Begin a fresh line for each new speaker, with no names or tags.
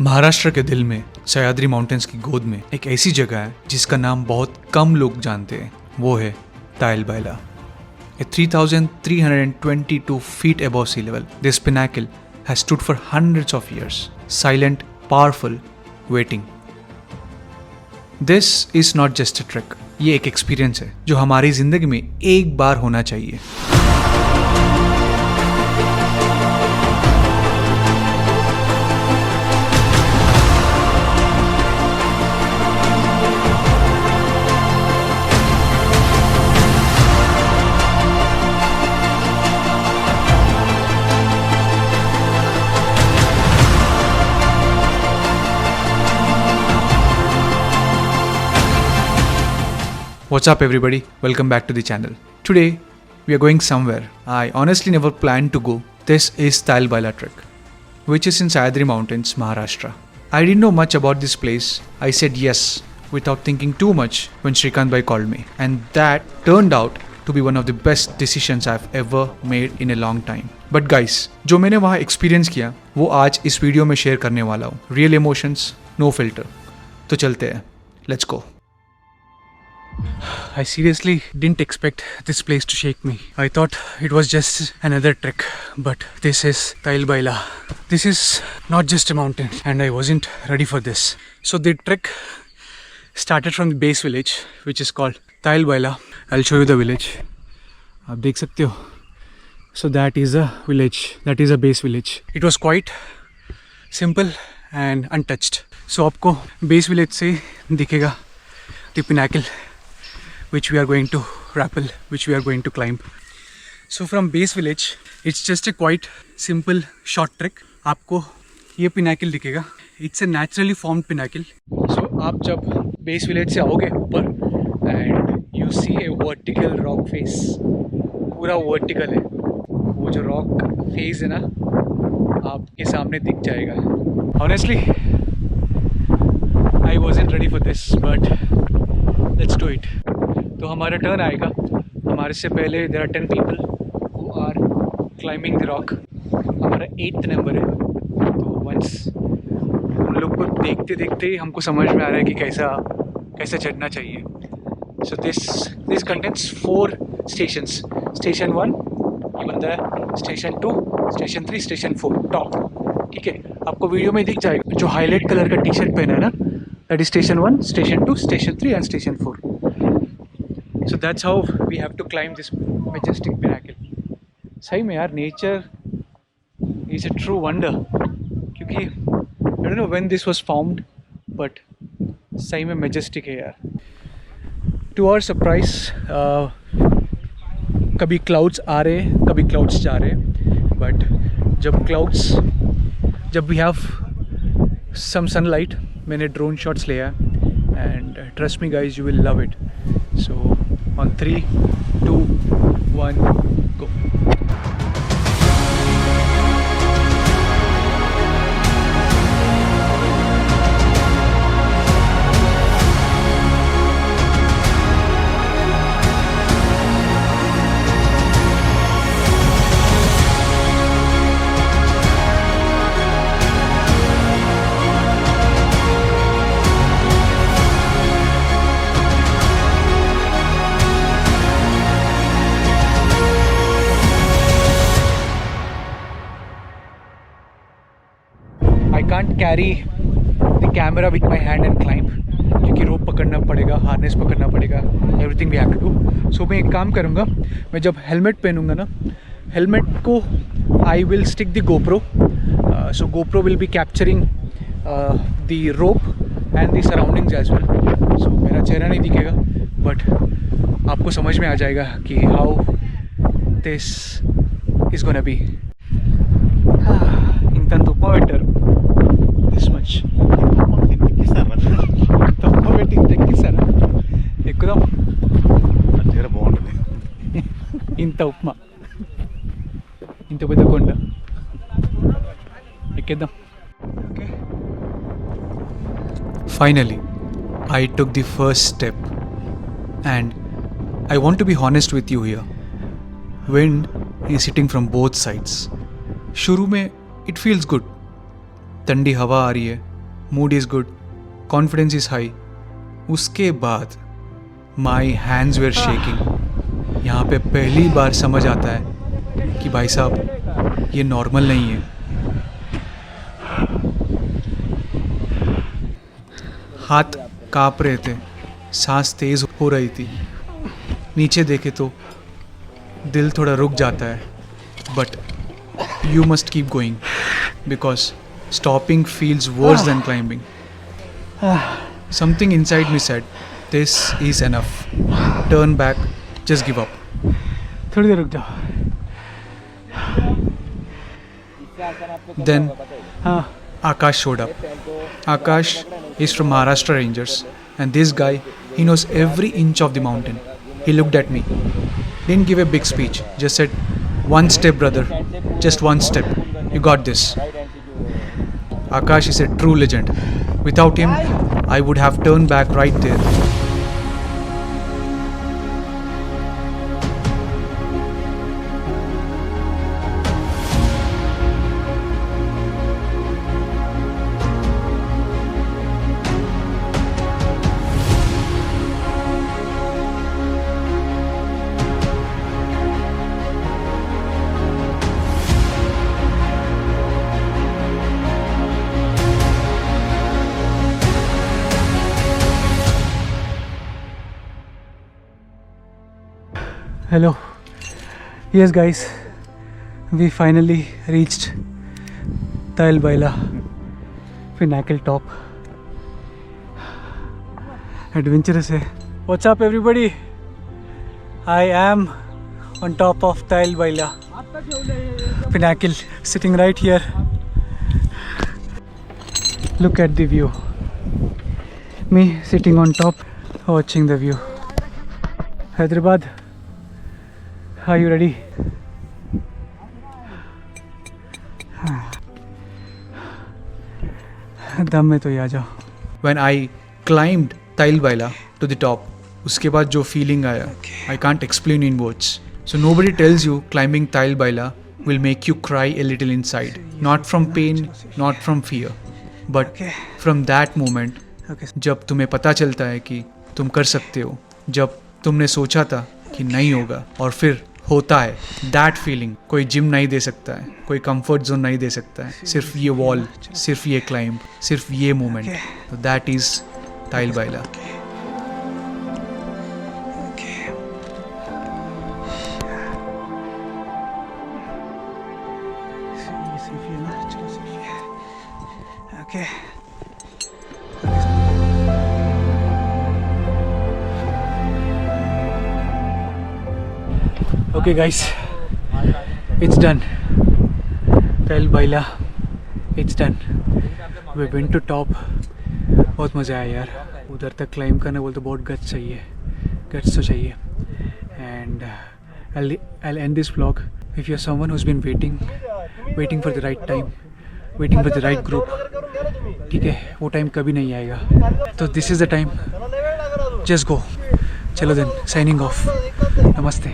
महाराष्ट्र के दिल में सह्याद्री माउंटेन्स की गोद में एक ऐसी जगह है जिसका नाम बहुत कम लोग जानते हैं। वो है तालबैला। At 3,322 feet above sea level, this pinnacle has stood for hundreds of years, silent, powerful, waiting. This is not just a trek. ये एक एक्सपीरियंस है जो हमारी जिंदगी में एक बार होना चाहिए। What's up everybody, welcome back to the channel. Today we are going somewhere I honestly never planned to go. This is Tailbaila trek, which is in Sahyadri Mountains, Maharashtra. I didn't know much about this place. I said yes without thinking too much when Shrikant bhai called me, and that turned out to be one of the best decisions I've ever made in a long time. But guys, जो मैंने वहाँ experience किया वो आज इस video में share करने वाला हूँ. Real emotions, no filter. तो चलते हैं. Let's go. I seriously didn't expect this place to shake me. I thought it was just another trek, but this is Tailbaila. This is not just a mountain, and I wasn't ready for this. So the trek started from the base village, which is called Tailbaila. I'll show you the village. आप देख सकते हो. So that is a village. That is a base village. It was quite simple and untouched. So आपको base village से दिखेगा the pinnacle, which we are going to rappel, which we are going to climb. So from base village, it's just a quite simple short trek. आपको ये pinnacle दिखेगा. It's a naturally formed pinnacle. So आप जब base village से आओगे ऊपर and you see a vertical rock face, पूरा vertical है. वो जो rock face है ना, आपके सामने दिख जाएगा. Honestly, I wasn't ready for this, but let's do it. तो हमारा टर्न आएगा. हमारे से पहले there are 10 people who are climbing the rock. हमारा 8th नंबर है. तो once उन लोग को देखते देखते ही हमको समझ में आ रहा है कि कैसा चढ़ना चाहिए. So this contains 4 stations. Station 1 ये बंदा है. Station 2, Station 3, Station 4 top. ठीक है, आपको वीडियो में दिख जाएगा. जो हाईलाइट कलर का टी शर्ट पहना है ना, that is Station 1, Station 2, Station 3 and Station 4. So that's how we have to climb this majestic pinnacle. सही में यार, nature is a true wonder. क्योंकि I don't know when this was formed, but सही में majestic है यार. To our surprise, कभी clouds आ रहे, कभी clouds जा रहे. But जब we have some sunlight, मैंने drone shots लिया and trust me guys, you will love it. So on 3, 2, 1, go. I can't carry the camera with my hand and climb क्योंकि रोप पकड़ना पड़ेगा, हार्नेस पकड़ना पड़ेगा, everything we have to do. So मैं एक काम करूँगा, मैं जब हेलमेट पहनूँगा ना, हेलमेट को I will stick the GoPro. So GoPro will be capturing the rope and the surroundings as well. So मेरा चेहरा नहीं दिखेगा, but आपको समझ में आ जाएगा कि how this is gonna be. इंतन तो better. This much. एकदम ఇంత ఉప్మా, ఇంత పెద్ద కొండ ఎక్కేద్దాం. Okay. Finally, I took the first step, and I want to be honest with you here. Wind, is hitting from both sides. शुरू में it feels good. But once you start climbing, you realize that the view is not just beautiful, it's breathtaking.
ठंडी हवा आ रही है, mood is good, confidence is high. उसके बाद my hands where shaking. यहाँ पे पहली बार समझ आता है कि भाई साहब ये नॉर्मल नहीं है। हाथ काँप रहे थे, सांस तेज़ हो रही थी। नीचे देखे तो दिल थोड़ा रुक जाता है, but you must keep going because stopping feels worse than climbing. Something inside me said this is enough, turn back, just give up.
थोड़ी देर रुक जाओ।
Then
हाँ
Akash showed up. Akash is from Maharashtra Rangers, and this guy, he knows every inch of the mountain. He looked at me, didn't give a big speech, just said, "One step, brother, just one step. You got this." Akash is a true legend. Without him, I would have turned back right there.
Hello. Yes guys, we finally reached Tail Baila Pinnacle top. Adventurous hai. What's up everybody? I am on top of Tail Baila Pinnacle, sitting right here. Look at the view. Me sitting on top, watching the view. Hyderabad, are you ready? दम में तो ही आ जाओ।
When I climbed Tail Baila to the top, उसके बाद जो feeling आया, I can't explain in words. So nobody tells you climbing Tail Baila will make you cry a little inside. Not from pain, not from fear, but from that moment, जब तुम्हें पता चलता है कि तुम कर सकते हो, जब तुमने सोचा था कि नहीं होगा और फिर होता है। दैट फीलिंग कोई जिम नहीं दे सकता है, कोई कंफर्ट जोन नहीं दे सकता है। सिर्फ ये वॉल, सिर्फ ये क्लाइंब, सिर्फ ये मोमेंट। तो दैट इज टाइल बाइला।
Okay guys, it's done. Tail Baila, it's done. We went to top. बहुत मज़ा आया यार। उधर तक क्लाइंब करना बोलते बहुत गट्स चाहिए, गट्स तो चाहिए। And I'll end this vlog. If you're someone who's been waiting for the right time, waiting for the right group, ठीक है, वो टाइम कभी नहीं आएगा। तो this is the time. Just go. चलो then, signing off. नमस्ते।